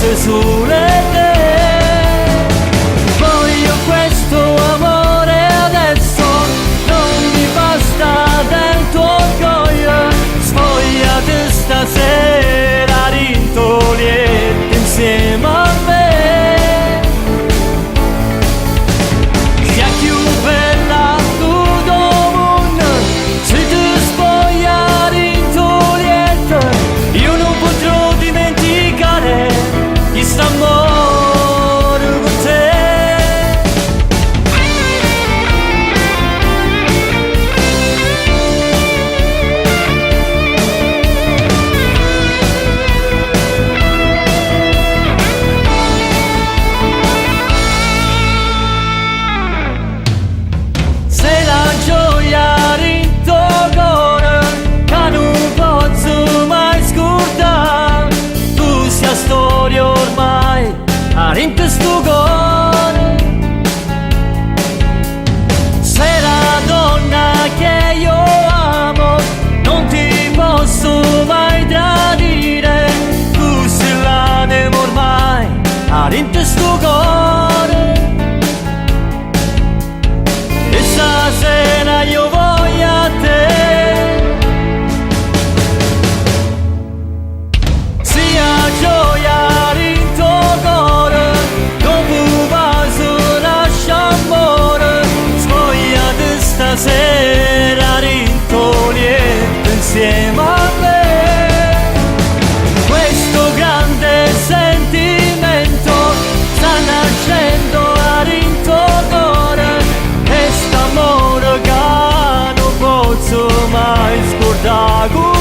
notte sole te. Voglio questo amore adesso, non mi basta del tuo orgoglio. Svogliati stasera, rintolieti insieme a me. Sia più bella tu mondo, se tu spoglia rintolieta, io non potrò dimenticare questo amore con te. Se la gioia rinto cuore, che non posso mai scordare, tu sia storia ormai, a rinto sto cuore. Se la donna che io amo, non ti posso mai tradire, tu sei l'anima ormai, a rinto sto cuore. E stasera io voglio a te, sia gioia rinto cuore, dopo vaso lascia amore, svogliati stasera rintolieti insieme a me. Questo grande sentimento sta nascendo a rinto cuore, e st'amore che non posso mai scordare.